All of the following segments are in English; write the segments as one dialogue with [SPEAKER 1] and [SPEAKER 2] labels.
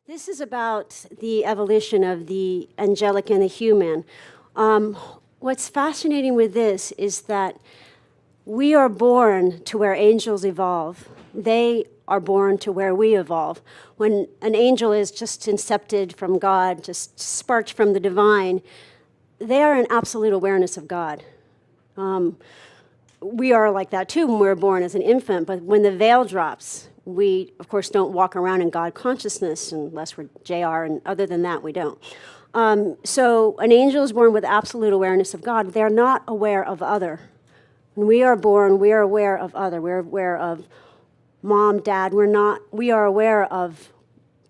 [SPEAKER 1] This is about the evolution of the angelic and the human. What's fascinating with this is that we are born to where angels evolve. They are born to where we evolve. When an angel is just incepted from God, just sparked from the divine, they are in absolute awareness of God. We are like that too when we're born as an infant, but when the veil drops, we, of course, don't walk around in God consciousness unless we're JR, and other than that, we don't. So an angel is born with absolute awareness of God. They're not aware of other. When we are born, we are aware of other. We're aware of mom, dad. We are aware of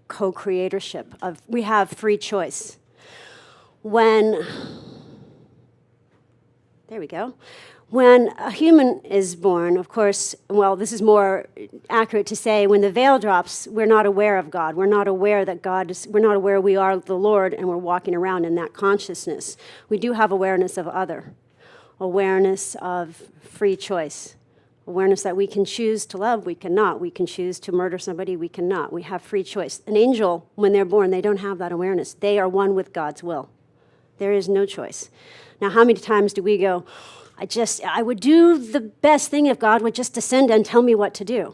[SPEAKER 1] co-creatorship. We have free choice. There we go. When a human is born, of course, well, this is more accurate to say, when the veil drops, we're not aware of God. We're not aware that we're not aware we are the Lord, and we're walking around in that consciousness. We do have awareness of other, awareness of free choice, awareness that we can choose to love, we cannot. We can choose to murder somebody, we cannot. We have free choice. An angel, when they're born, they don't have that awareness. They are one with God's will. There is no choice. Now, how many times do we go, I would do the best thing if God would just descend and tell me what to do?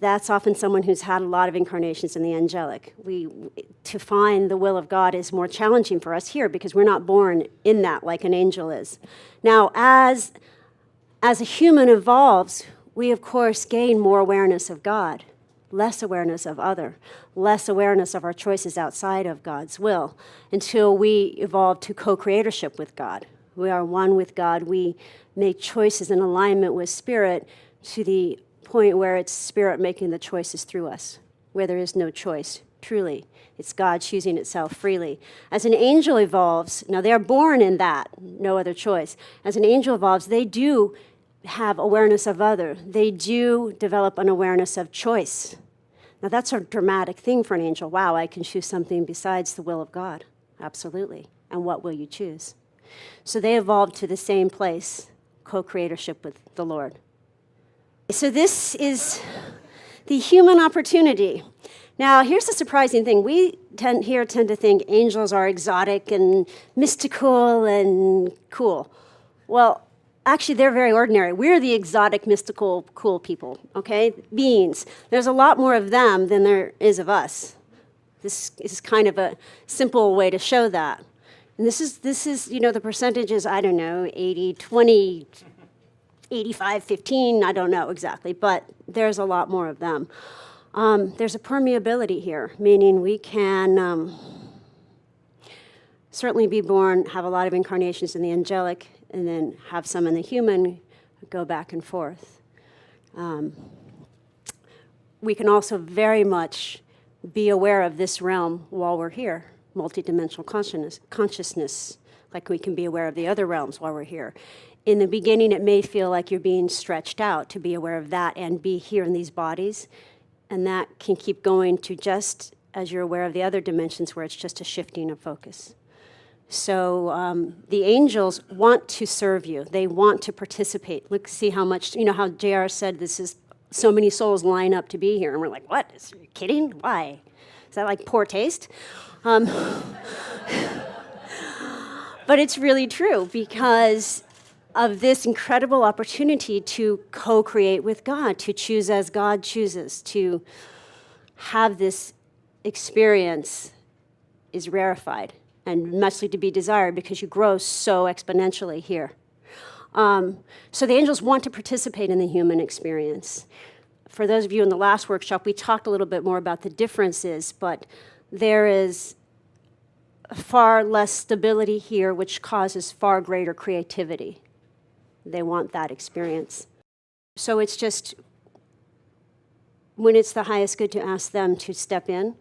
[SPEAKER 1] That's often someone who's had a lot of incarnations in the angelic. To find the will of God is more challenging for us here because we're not born in that like an angel is. Now, as a human evolves, we, of course, gain more awareness of God, less awareness of other, less awareness of our choices outside of God's will, until we evolve to co-creatorship with God. We are one with God. We make choices in alignment with Spirit to the point where it's Spirit making the choices through us, where there is no choice, truly. It's God choosing itself freely. As an angel evolves, now they're born in that, no other choice. As an angel evolves, they do have awareness of other. They do develop an awareness of choice. Now that's a dramatic thing for an angel. Wow, I can choose something besides the will of God. Absolutely. And what will you choose? So they evolved to the same place, co-creatorship with the Lord. So this is the human opportunity. Now, here's the surprising thing. We tend to think angels are exotic and mystical and cool. Well, actually, they're very ordinary. We're the exotic, mystical, cool people, okay? Beings. There's a lot more of them than there is of us. This is kind of a simple way to show that. And this is, the percentages, I don't know, 80, 20, 85, 15, I don't know exactly, but there's a lot more of them. There's a permeability here, meaning we can certainly be born, have a lot of incarnations in the angelic, and then have some in the human, go back and forth. We can also very much be aware of this realm while we're here. Multidimensional consciousness, like we can be aware of the other realms while we're here. In the beginning, it may feel like you're being stretched out to be aware of that and be here in these bodies, and that can keep going to just as you're aware of the other dimensions where it's just a shifting of focus. So the angels want to serve you. They want to participate. Look, see how much, how JR said this is so many souls line up to be here, and we're like, what? Are you kidding? Why? Is that like poor taste? But it's really true because of this incredible opportunity to co-create with God, to choose as God chooses, to have this experience is rarefied and muchly to be desired because you grow so exponentially here. So the angels want to participate in the human experience. For those of you in the last workshop, we talked a little bit more about the differences, but there is far less stability here, which causes far greater creativity. They want that experience. So it's just, when it's the highest good to ask them to step in,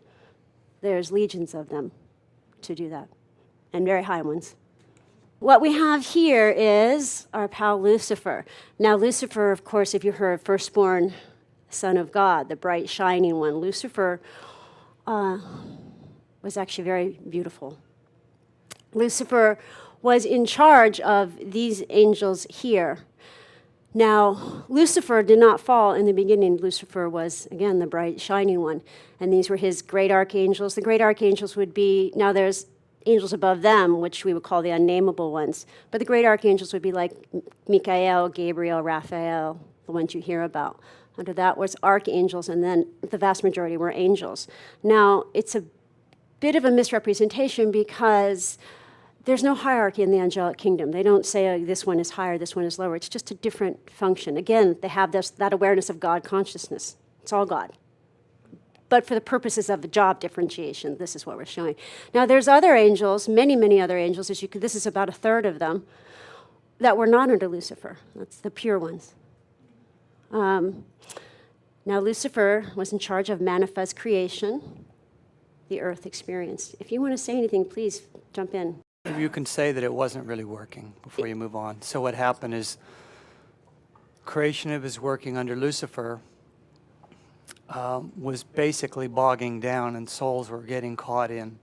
[SPEAKER 1] there's legions of them to do that, and very high ones. What we have here is our pal Lucifer. Now Lucifer, of course, if you heard firstborn son of God, the bright shining one, Lucifer was actually very beautiful. Lucifer was in charge of these angels here. Now, Lucifer did not fall in the beginning. Lucifer was, again, the bright, shining one. And these were his great archangels. The great archangels would be, now there's angels above them, which we would call the unnameable ones. But the great archangels would be like Michael, Gabriel, Raphael, the ones you hear about. Under that was archangels, and then the vast majority were angels. Now, it's a bit of a misrepresentation because there's no hierarchy in the angelic kingdom. They don't say, oh, this one is higher, this one is lower. It's just a different function. Again, they have that awareness of God consciousness. It's all God. But for the purposes of the job differentiation, this is what we're showing. Now, there's other angels, many, many other angels. This is about a third of them, that were not under Lucifer. That's the pure ones. Now, Lucifer was in charge of manifest creation, the earth experienced. If you want to say anything, please jump in.
[SPEAKER 2] You can say that it wasn't really working before you move on. So what happened is creation was working under Lucifer, was basically bogging down, and souls were getting caught in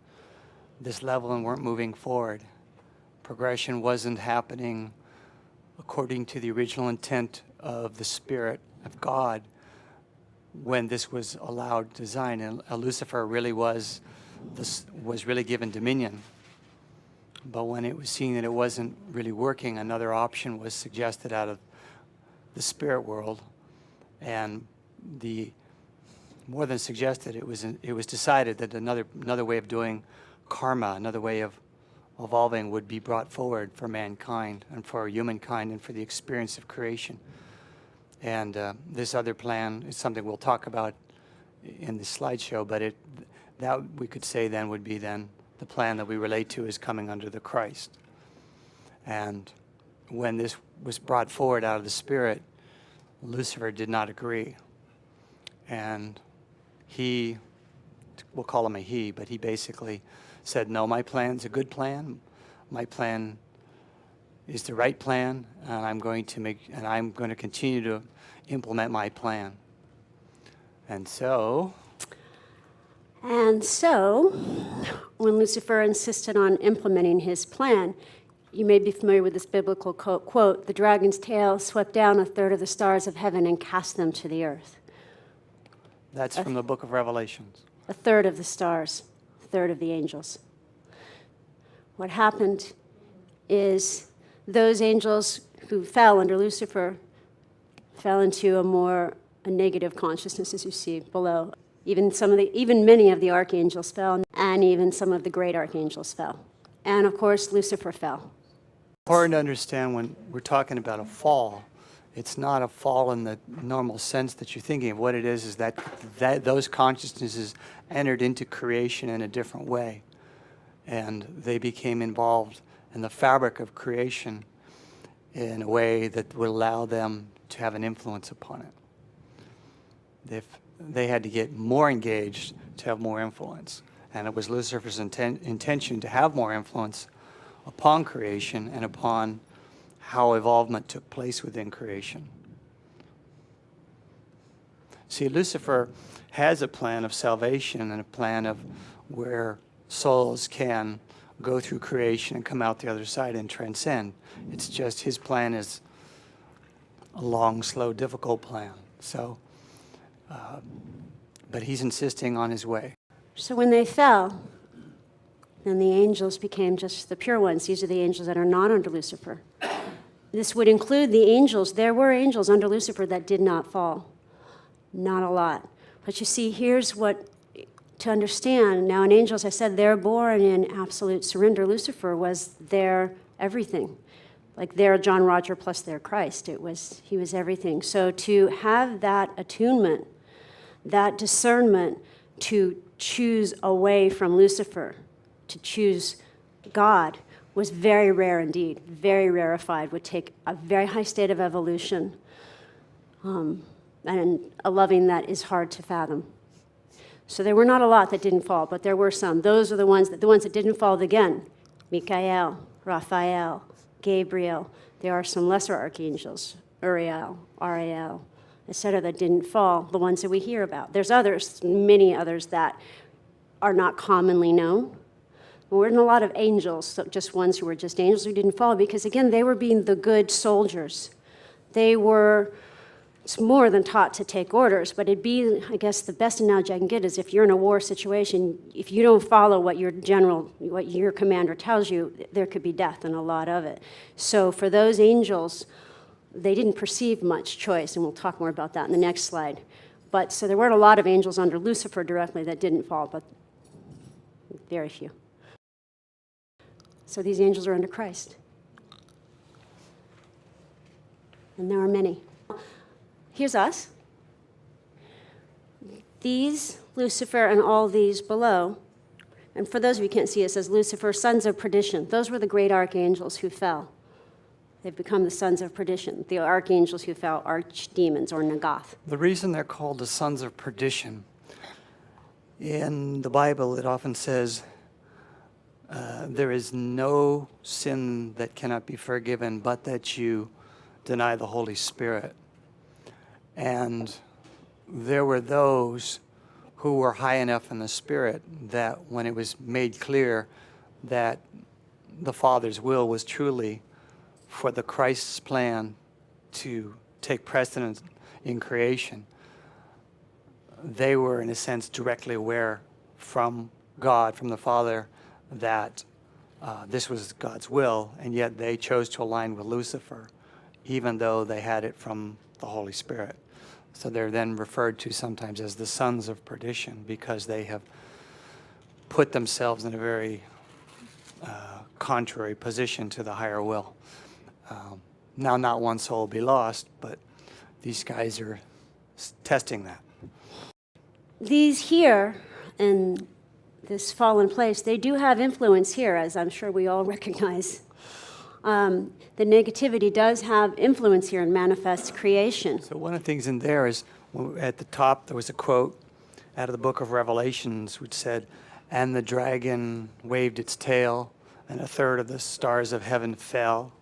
[SPEAKER 2] this level and weren't moving forward. Progression wasn't happening according to the original intent of the Spirit of God when this was allowed design. And Lucifer really was really given dominion. But when it was seen that it wasn't really working, another option was suggested out of the spirit world. And more than suggested, it was decided that another way of doing karma, another way of evolving would be brought forward for mankind and for humankind and for the experience of creation. And this other plan is something we'll talk about in the slideshow, but that we could say then would be then the plan that we relate to as coming under the Christ. And when this was brought forward out of the Spirit, Lucifer did not agree. And we'll call him a he, but he basically said, no, my plan's a good plan. My plan is the right plan, and I'm going to continue to implement my plan. And so,
[SPEAKER 1] when Lucifer insisted on implementing his plan, you may be familiar with this biblical quote, the dragon's tail swept down a third of the stars of heaven and cast them to the earth.
[SPEAKER 2] That's from the book of Revelations.
[SPEAKER 1] A third of the stars, a third of the angels. What happened is those angels who fell under Lucifer fell into a negative consciousness, as you see below. Even many of the archangels fell, and even some of the great archangels fell. And of course, Lucifer fell.
[SPEAKER 2] Important to understand when we're talking about a fall, it's not a fall in the normal sense that you're thinking of. What it is that those consciousnesses entered into creation in a different way, and they became involved in the fabric of creation in a way that would allow them to have an influence upon it. They had to get more engaged to have more influence. And it was Lucifer's intention to have more influence upon creation and upon how evolvement took place within creation. See, Lucifer has a plan of salvation and a plan of where souls can go through creation and come out the other side and transcend. It's just his plan is a long, slow, difficult plan. So, but he's insisting on his way.
[SPEAKER 1] So when they fell, then the angels became just the pure ones. These are the angels that are not under Lucifer. This would include the angels. There were angels under Lucifer that did not fall. Not a lot. But you see, here's what to understand. Now, an angel, as I said, they're born in absolute surrender. Lucifer was their everything. Like their John Roger plus their Christ. He was everything. So to have that attunement, that discernment to choose away from Lucifer, to choose God, was very rare indeed, very rarefied, would take a very high state of evolution, and a loving that is hard to fathom. So there were not a lot that didn't fall, but there were some. Those are the ones that didn't fall again. Michael, Raphael, Gabriel. There are some lesser archangels, Uriel, Ariel, etc., that didn't fall, the ones that we hear about. There's others, many others that are not commonly known. There weren't a lot of angels, so just ones who were just angels who didn't fall, because again, they were being the good soldiers. They were more than taught to take orders, but it'd be, I guess the best analogy I can get is if you're in a war situation, if you don't follow what your general, what your commander tells you, there could be death in a lot of it. So for those angels, they didn't perceive much choice, and we'll talk more about that in the next slide. But so there weren't a lot of angels under Lucifer directly that didn't fall, but very few. So these angels are under Christ. And there are many. Here's us. These, Lucifer, and all these below. And for those of you who can't see, it says Lucifer, sons of perdition. Those were the great archangels who fell. They've become the sons of perdition. The archangels who fell, archdemons, or Nagath.
[SPEAKER 2] The reason they're called the sons of perdition, in the Bible it often says, there is no sin that cannot be forgiven but that you deny the Holy Spirit. And there were those who were high enough in the Spirit that when it was made clear that the Father's will was truly for the Christ's plan to take precedence in creation, they were, in a sense, directly aware from God, from the Father, that this was God's will, and yet they chose to align with Lucifer, even though they had it from the Holy Spirit. So they're then referred to sometimes as the sons of perdition because they have put themselves in a very contrary position to the higher will. Now, not one soul will be lost, but these guys are testing that.
[SPEAKER 1] These here in this fallen place, they do have influence here, as I'm sure we all recognize. The negativity does have influence here and manifests creation.
[SPEAKER 2] So one of the things in there is, at the top there was a quote out of the book of Revelations which said, "And the dragon waved its tail, and a third of the stars of heaven fell."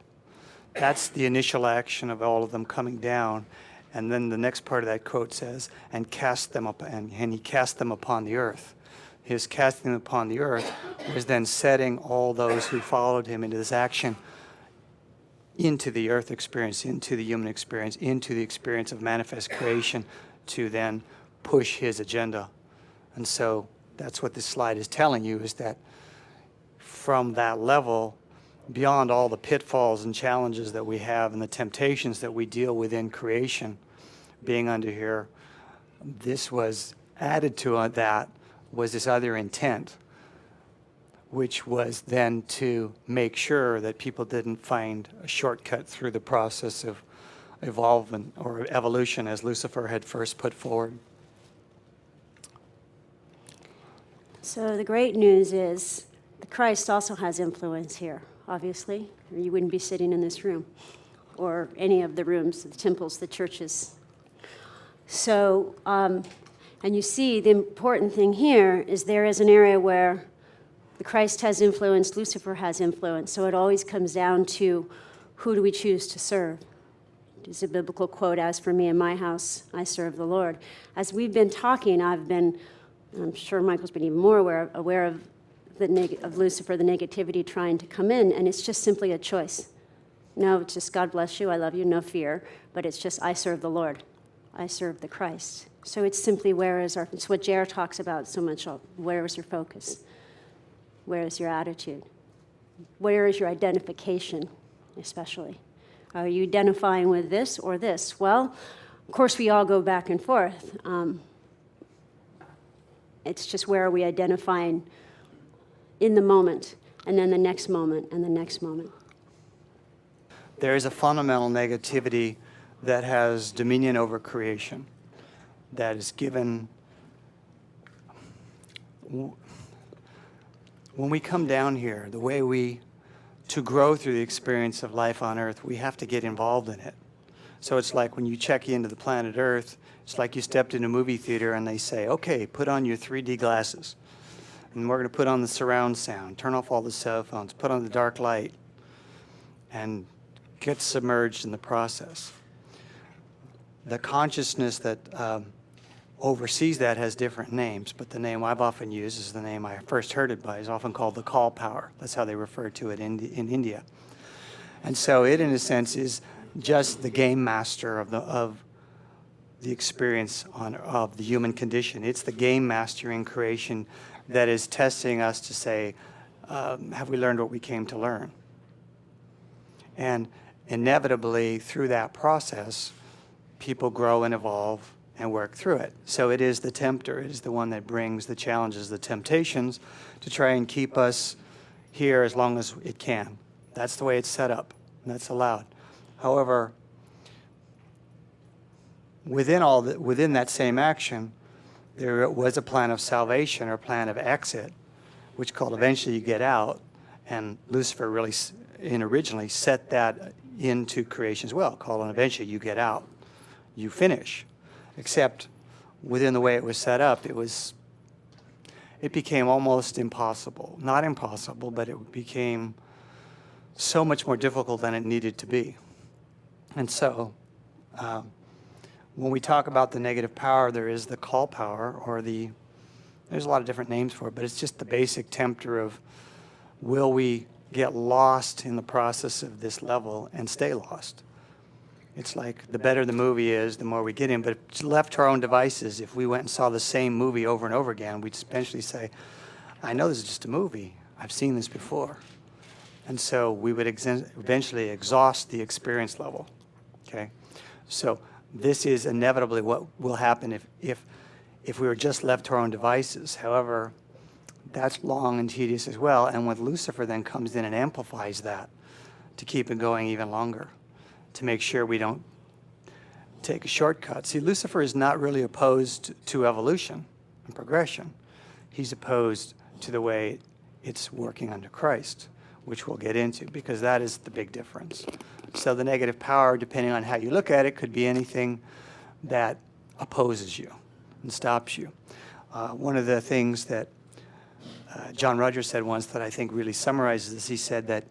[SPEAKER 2] That's the initial action of all of them coming down. And then the next part of that quote says, "And cast them up, and he cast them upon the earth." His casting them upon the earth was then setting all those who followed him into this action into the earth experience, into the human experience, into the experience of manifest creation to then push his agenda. And so that's what this slide is telling you, is that from that level, beyond all the pitfalls and challenges that we have and the temptations that we deal with in creation, being under here, this was added to that was this other intent, which was then to make sure that people didn't find a shortcut through the process of evolvement or evolution as Lucifer had first put forward.
[SPEAKER 1] So the great news is that Christ also has influence here, obviously, or you wouldn't be sitting in this room or any of the rooms, the temples, the churches. So, and you see the important thing here is there is an area where the Christ has influence, Lucifer has influence, so it always comes down to who do we choose to serve. There's a biblical quote, "As for me and my house, I serve the Lord." As we've been talking, I'm sure Michael's been even more aware of of Lucifer, the negativity trying to come in, and it's just simply a choice. No, it's just God bless you, I love you, no fear, but it's just I serve the Lord. I serve the Christ. So it's simply it's what Jer talks about so much, where is your focus? Where is your attitude? Where is your identification, especially? Are you identifying with this or this? Well, of course, we all go back and forth. It's just where are we identifying in the moment, and then the next moment, and the next moment.
[SPEAKER 2] There is a fundamental negativity that has dominion over creation, that is given. When we come down here, the way to grow through the experience of life on Earth, we have to get involved in it. So it's like when you check into the planet Earth, it's like you stepped in a movie theater and they say, "Okay, put on your 3D glasses. And we're going to put on the surround sound, turn off all the cell phones, put on the dark light," and get submerged in the process. The consciousness that oversees that has different names, but the name I've often used is the name I first heard it by, is often called the call power. That's how they refer to it in India. And so it, in a sense, is just the game master of the experience of the human condition. It's the game master in creation that is testing us to say, have we learned what we came to learn? And inevitably, through that process, people grow and evolve and work through it. So it is the tempter, it is the one that brings the challenges, the temptations, to try and keep us here as long as it can. That's the way it's set up, and that's allowed. However, within that same action, there was a plan of salvation or plan of exit, which called eventually you get out, and Lucifer really originally set that into creation as well, called eventually you get out, you finish. Except within the way it was set up, it became almost impossible. Not impossible, but it became so much more difficult than it needed to be. And so, when we talk about the negative power, there is the call power, or there's a lot of different names for it, but it's just the basic tempter of, will we get lost in the process of this level and stay lost? It's like the better the movie is, the more we get in. But if left to our own devices, if we went and saw the same movie over and over again, we'd eventually say, I know this is just a movie. I've seen this before. And so we would eventually exhaust the experience level. Okay? So this is inevitably what will happen if we were just left to our own devices. However, that's long and tedious as well. And with Lucifer then comes in and amplifies that to keep it going even longer, to make sure we don't take a shortcut. See, Lucifer is not really opposed to evolution and progression. He's opposed to the way it's working under Christ, which we'll get into, because that is the big difference. So the negative power, depending on how you look at it, could be anything that opposes you and stops you. One of the things that John Rogers said once that I think really summarizes this, he said that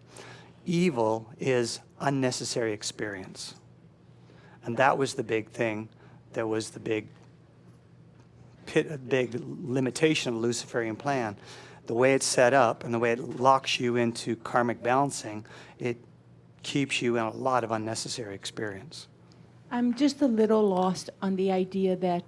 [SPEAKER 2] evil is unnecessary experience. And that was the big thing. That was the big limitation of the Luciferian plan. The way it's set up and the way it locks you into karmic balancing, it keeps you in a lot of unnecessary experience.
[SPEAKER 3] I'm just a little lost on the idea that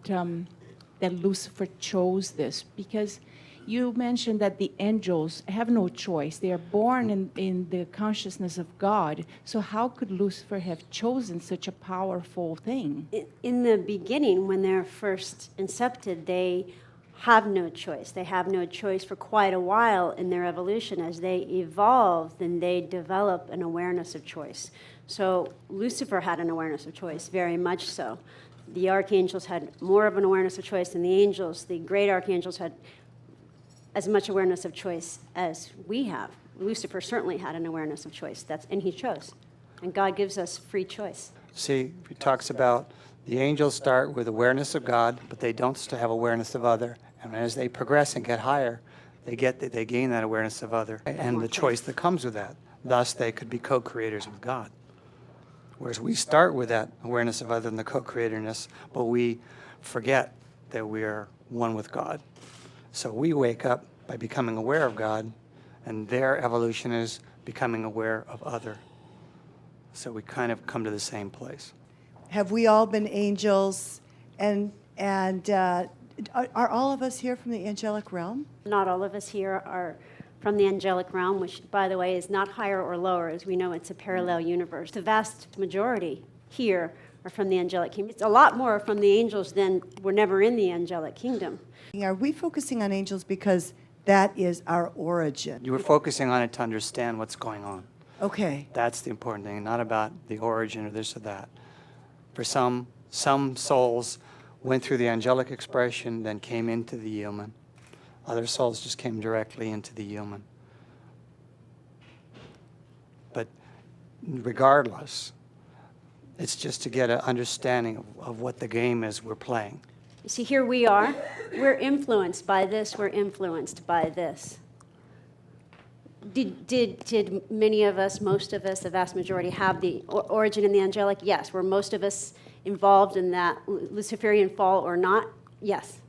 [SPEAKER 3] that Lucifer chose this, because you mentioned that the angels have no choice. They are born in the consciousness of God. So how could Lucifer have chosen such a powerful thing?
[SPEAKER 1] In the beginning, when they're first incepted, they have no choice. They have no choice for quite a while in their evolution. As they evolve, then they develop an awareness of choice. So Lucifer had an awareness of choice, very much so. The archangels had more of an awareness of choice than the angels. The great archangels had as much awareness of choice as we have. Lucifer certainly had an awareness of choice, and he chose. And God gives us free choice.
[SPEAKER 2] See, he talks about the angels start with awareness of God, but they don't have awareness of other. And as they progress and get higher, they gain that awareness of other and the choice that comes with that. Thus, they could be co-creators with God. Whereas we start with that awareness of other and the co-creatorness, but we forget that we are one with God. So we wake up by becoming aware of God, and their evolution is becoming aware of other. So we kind of come to the same place.
[SPEAKER 4] Have we all been angels? And are all of us here from the angelic realm?
[SPEAKER 1] Not all of us here are from the angelic realm, which, by the way, is not higher or lower. As we know, it's a parallel universe. The vast majority here are from the angelic kingdom. It's a lot more from the angels than were never in the angelic kingdom.
[SPEAKER 4] Are we focusing on angels because that is our origin?
[SPEAKER 2] You were focusing on it to understand what's going on.
[SPEAKER 4] Okay.
[SPEAKER 2] That's the important thing, not about the origin or this or that. For some souls went through the angelic expression, then came into the human. Other souls just came directly into the human. But regardless, it's just to get an understanding of what the game is we're playing.
[SPEAKER 1] You see, here we are. We're influenced by this. We're influenced by this. Did many of us, most of us, the vast majority, have the origin in the angelic? Yes. Were most of us involved in that Luciferian fall or not? Yes.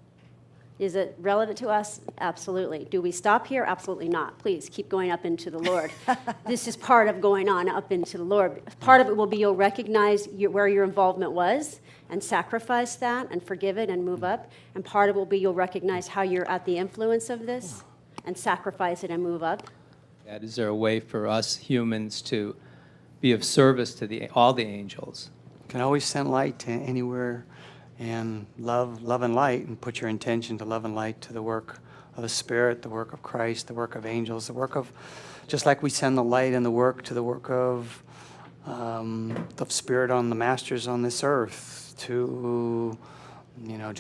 [SPEAKER 1] Is it relevant to us? Absolutely. Do we stop here? Absolutely not. Please keep going up into the Lord. This is part of going on up into the Lord. Part of it will be you'll recognize where your involvement was and sacrifice that and forgive it and move up. And part of it will be you'll recognize how you're at the influence of this and sacrifice it and move up.
[SPEAKER 5] Is there a way for us humans to be of service to all the angels?
[SPEAKER 2] You can always send light to anywhere, and love and light, and put your intention to love and light to the work of the Spirit, the work of Christ, the work of angels, the work of, just like we send the light and the work to the work of the Spirit on the masters on this earth, to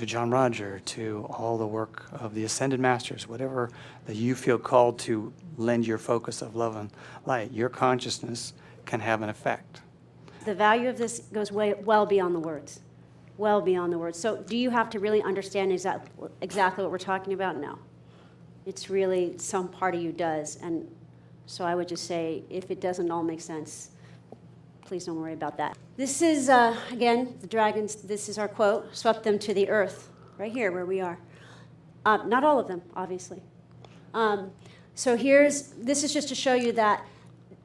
[SPEAKER 2] John Roger, to all the work of the ascended masters, whatever that you feel called to lend your focus of love and light, your consciousness can have an effect.
[SPEAKER 1] The value of this goes well beyond the words. Well beyond the words. So do you have to really understand exactly what we're talking about? No. It's really some part of you does. And so I would just say, if it doesn't all make sense, please don't worry about that. This is, again, the dragons, this is our quote, swept them to the earth, right here where we are. Not all of them, obviously. So this is just to show you that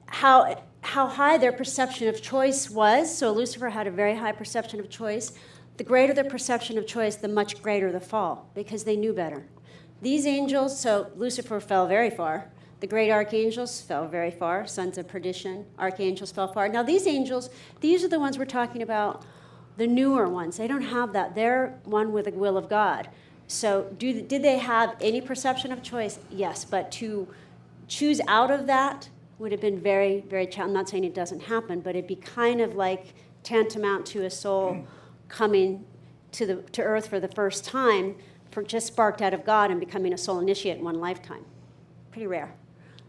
[SPEAKER 1] how high their perception of choice was. So Lucifer had a very high perception of choice. The greater the perception of choice, the much greater the fall, because they knew better. These angels, so Lucifer fell very far. The great archangels fell very far. Sons of perdition, archangels fell far. Now these angels, these are the ones we're talking about, the newer ones. They don't have that. They're one with the will of God. So did they have any perception of choice? Yes, but to choose out of that would have been very, very challenging. I'm not saying it doesn't happen, but it'd be kind of like tantamount to a soul coming to earth for the first time, just sparked out of God and becoming a soul initiate in one lifetime. Pretty rare.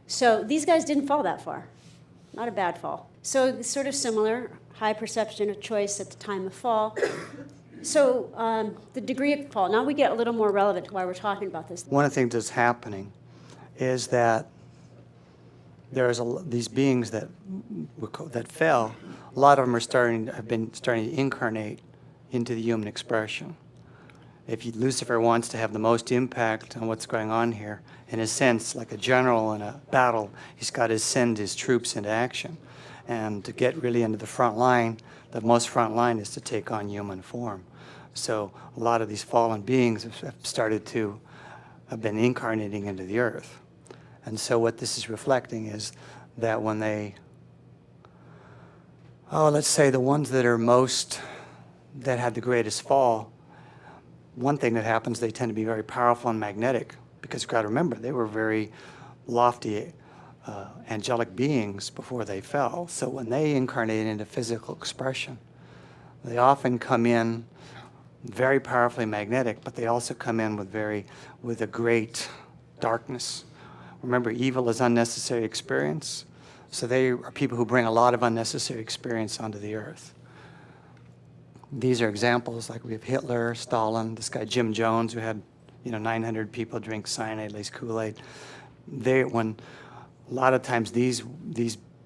[SPEAKER 1] So these guys didn't fall that far. Not a bad fall. So it's sort of similar, high perception of choice at the time of fall. So the degree of fall. Now we get a little more relevant to why we're talking about this.
[SPEAKER 2] One of the things that's happening is that there's these beings that fell. A lot of them have been starting to incarnate into the human expression. If Lucifer wants to have the most impact on what's going on here, in a sense, like a general in a battle, he's got to send his troops into action. And to get really into the front line, the most front line is to take on human form. So a lot of these fallen beings have been incarnating into the earth. And so what this is reflecting is that when let's say the ones that had the greatest fall, one thing that happens, they tend to be very powerful and magnetic, because you've got to remember, they were very lofty angelic beings before they fell. So when they incarnate into physical expression, they often come in very powerfully magnetic, but they also come in with a great darkness. Remember, evil is unnecessary experience. So they are people who bring a lot of unnecessary experience onto the earth. These are examples, like we have Hitler, Stalin, this guy Jim Jones, who had 900 people drink cyanide, at least Kool-Aid. A lot of times these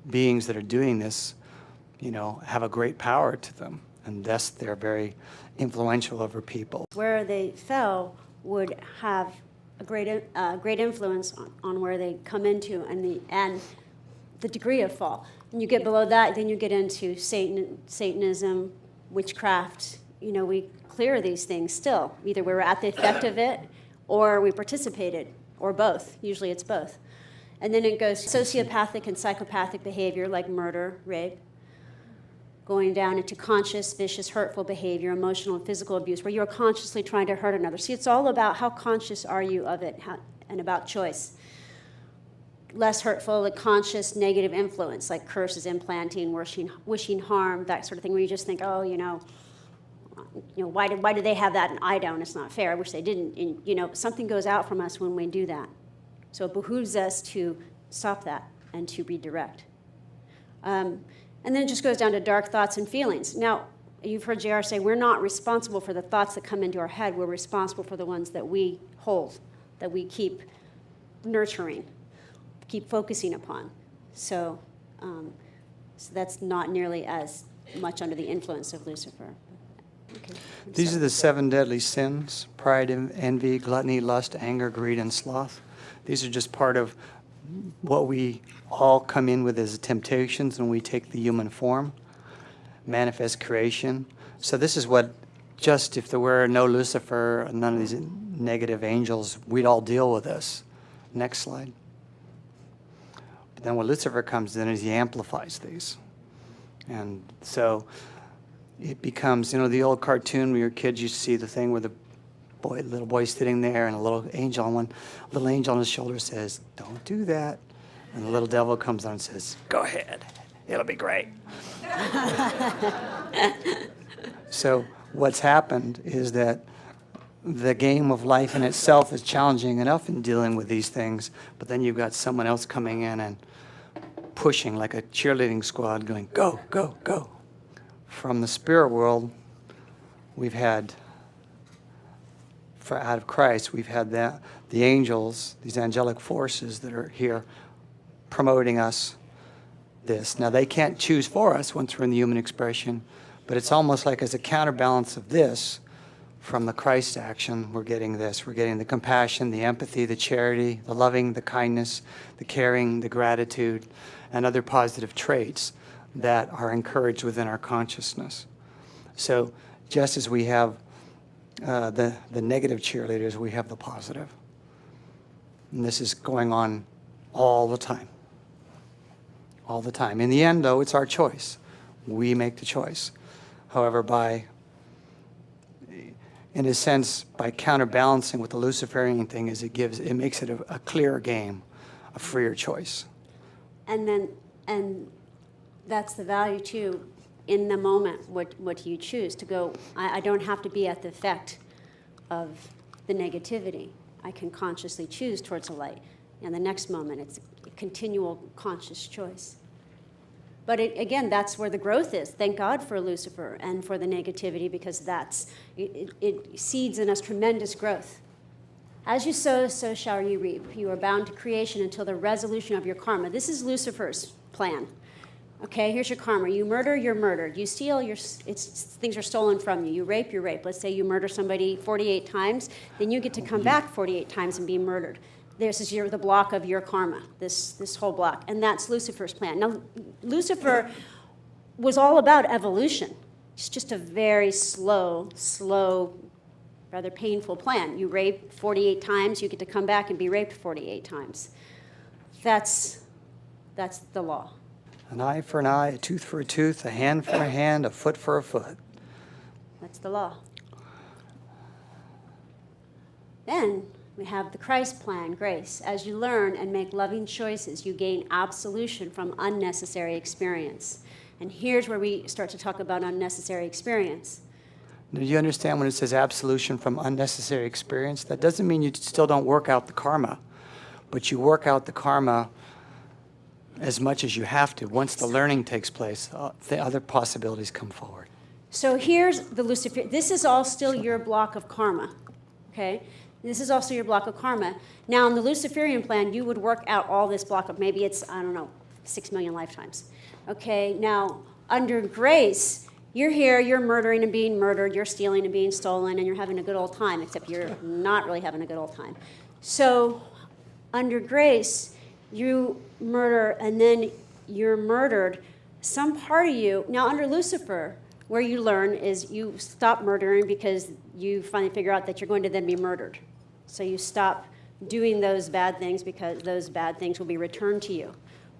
[SPEAKER 2] beings that are doing this, have a great power to them, and thus they're very influential over people.
[SPEAKER 1] Where they fell would have a great influence on where they come into and the degree of fall. And you get below that, then you get into Satanism, witchcraft. We clear these things still. Either we were at the effect of it, or we participated, or both. Usually it's both. And then it goes sociopathic and psychopathic behavior, like murder, rape, going down into conscious, vicious, hurtful behavior, emotional and physical abuse, where you're consciously trying to hurt another. See, it's all about how conscious are you of it, and about choice. Less hurtful, like conscious negative influence, like curses, implanting, wishing harm, that sort of thing, where you just think, why did they have that and I don't? It's not fair. I wish they didn't. And, something goes out from us when we do that. So it behooves us to stop that and to redirect. And then it just goes down to dark thoughts and feelings. Now, you've heard JR say we're not responsible for the thoughts that come into our head. We're responsible for the ones that we hold, that we keep nurturing, keep focusing upon. So that's not nearly as much under the influence of Lucifer. Okay.
[SPEAKER 2] These are the 7 deadly sins: pride, envy, gluttony, lust, anger, greed, and sloth. These are just part of what we all come in with as temptations when we take the human form, manifest creation. So this is what, just if there were no Lucifer, none of these negative angels, we'd all deal with this. Next slide. But then when Lucifer comes in, is he amplifies these. And so it becomes, the old cartoon when you were kids, you see the thing where the little boy's sitting there and a little angel on his shoulder says, "Don't do that." And the little devil comes on and says, "Go ahead, it'll be great." So what's happened is that the game of life in itself is challenging enough in dealing with these things, but then you've got someone else coming in and pushing like a cheerleading squad going, "Go, go, go." From the spirit world, we've had, out of Christ, we've had the angels, these angelic forces that are here promoting us this. Now, they can't choose for us once we're in the human expression, but it's almost like as a counterbalance of this, from the Christ action, we're getting this. We're getting the compassion, the empathy, the charity, the loving, the kindness, the caring, the gratitude, and other positive traits that are encouraged within our consciousness. So just as we have the negative cheerleaders, we have the positive. And this is going on all the time. All the time. In the end, though, it's our choice. We make the choice. However, in a sense, by counterbalancing with the Luciferian thing, is it makes it a clearer game, a freer choice.
[SPEAKER 1] And that's the value too. In the moment, what you choose to go, I don't have to be at the effect of the negativity. I can consciously choose towards the light. And the next moment, it's a continual conscious choice. But again, that's where the growth is. Thank God for Lucifer and for the negativity, because it seeds in us tremendous growth. As you sow, so shall you reap. You are bound to creation until the resolution of your karma. This is Lucifer's plan. Okay, here's your karma. You murder, you're murdered. You steal, things are stolen from you. You rape, you're raped. Let's say you murder somebody 48 times, then you get to come back 48 times and be murdered. This is the block of your karma, this whole block. And that's Lucifer's plan. Now, Lucifer was all about evolution. It's just a very slow, rather painful plan. You rape 48 times, you get to come back and be raped 48 times. That's the law.
[SPEAKER 2] An eye for an eye, a tooth for a tooth, a hand for a hand, a foot for a foot.
[SPEAKER 1] That's the law. Then we have the Christ plan, grace. As you learn and make loving choices, you gain absolution from unnecessary experience. And here's where we start to talk about unnecessary experience.
[SPEAKER 2] Do you understand when it says absolution from unnecessary experience? That doesn't mean you still don't work out the karma, but you work out the karma as much as you have to. Once the learning takes place, the other possibilities come forward.
[SPEAKER 1] So here's the Lucifer. This is all still your block of karma, okay? This is also your block of karma. Now, in the Luciferian plan, you would work out all this block of, maybe it's, 6 million lifetimes. Okay, now, under grace, you're here, you're murdering and being murdered, you're stealing and being stolen, and you're having a good old time, except you're not really having a good old time. So, under grace, you murder, and then you're murdered. Some part of you, now under Lucifer, where you learn is you stop murdering because you finally figure out that you're going to then be murdered. So you stop doing those bad things because those bad things will be returned to you.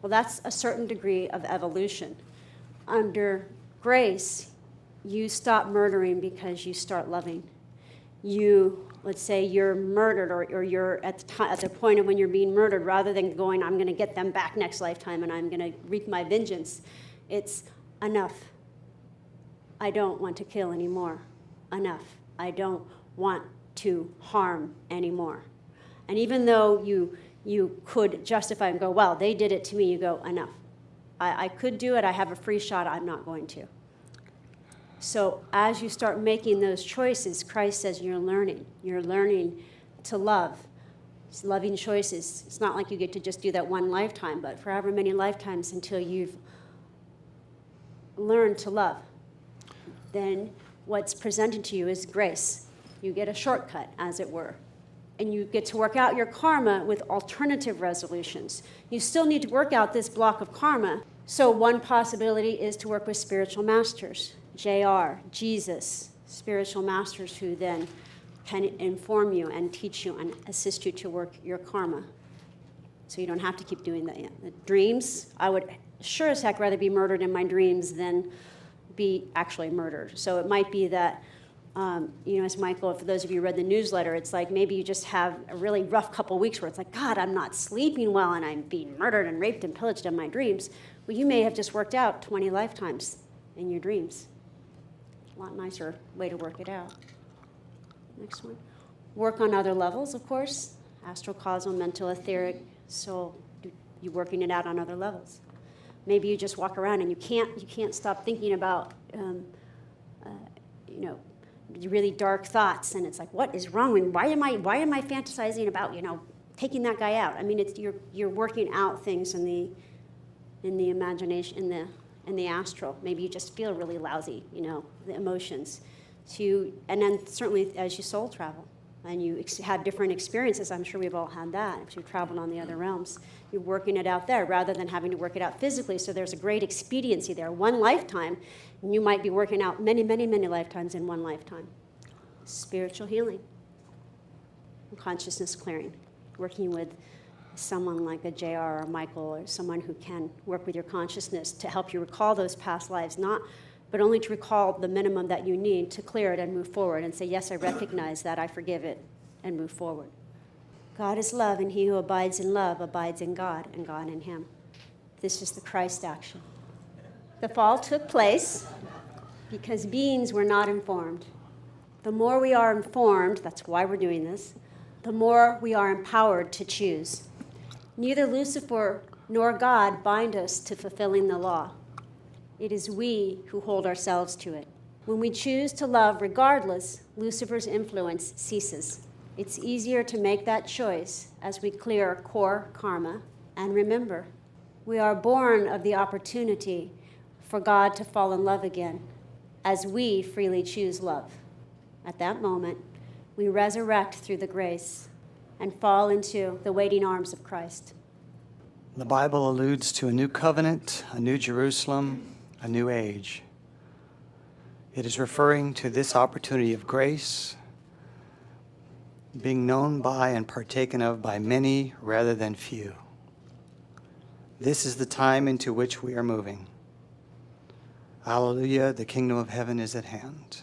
[SPEAKER 1] Well, that's a certain degree of evolution. Under grace, you stop murdering because you start loving. Let's say you're murdered, or you're at the point of when you're being murdered, rather than going, I'm going to get them back next lifetime and I'm going to wreak my vengeance. It's enough. I don't want to kill anymore. Enough. I don't want to harm anymore. And even though you could justify and go, well, they did it to me, you go, enough. I could do it. I have a free shot. I'm not going to. So as you start making those choices, Christ says you're learning. You're learning to love. It's loving choices. It's not like you get to just do that one lifetime, but for however many lifetimes until you've learned to love. Then what's presented to you is grace. You get a shortcut, as it were. And you get to work out your karma with alternative resolutions. You still need to work out this block of karma. So one possibility is to work with spiritual masters, JR, Jesus, spiritual masters who then can inform you and teach you and assist you to work your karma. So you don't have to keep doing that. The dreams, I would sure as heck rather be murdered in my dreams than be actually murdered. So it might be that, as Michael, for those of you who read the newsletter, it's like maybe you just have a really rough couple weeks where it's like, God, I'm not sleeping well and I'm being murdered and raped and pillaged in my dreams. Well, you may have just worked out 20 lifetimes in your dreams. A lot nicer way to work it out. Next one. Work on other levels, of course. Astral, causal, mental, etheric, soul. You're working it out on other levels. Maybe you just walk around and you can't stop thinking about really dark thoughts, and it's like, what is wrong with me? Why am I fantasizing about taking that guy out? I mean, you're working out things in the imagination, in the astral. Maybe you just feel really lousy, the emotions. And then certainly as you soul travel and you have different experiences, I'm sure we've all had that. If you've traveled on the other realms, you're working it out there rather than having to work it out physically. So there's a great expediency there. One lifetime, and you might be working out many, many, many lifetimes in one lifetime. Spiritual healing, consciousness clearing, working with someone like a JR or Michael or someone who can work with your consciousness to help you recall those past lives, but only to recall the minimum that you need to clear it and move forward and say, yes, I recognize that, I forgive it, and move forward. God is love, and he who abides in love abides in God, and God in him. This is the Christ action. The fall took place because beings were not informed. The more we are informed, that's why we're doing this, the more we are empowered to choose. Neither Lucifer nor God bind us to fulfilling the law. It is we who hold ourselves to it. When we choose to love regardless, Lucifer's influence ceases. It's easier to make that choice as we clear core karma. And remember, we are born of the opportunity for God to fall in love again as we freely choose love. At that moment, we resurrect through the grace and fall into the waiting arms of Christ.
[SPEAKER 2] The Bible alludes to a new covenant, a new Jerusalem, a new age. It is referring to this opportunity of grace being known by and partaken of by many rather than few. This is the time into which we are moving. Hallelujah, the kingdom of heaven is at hand.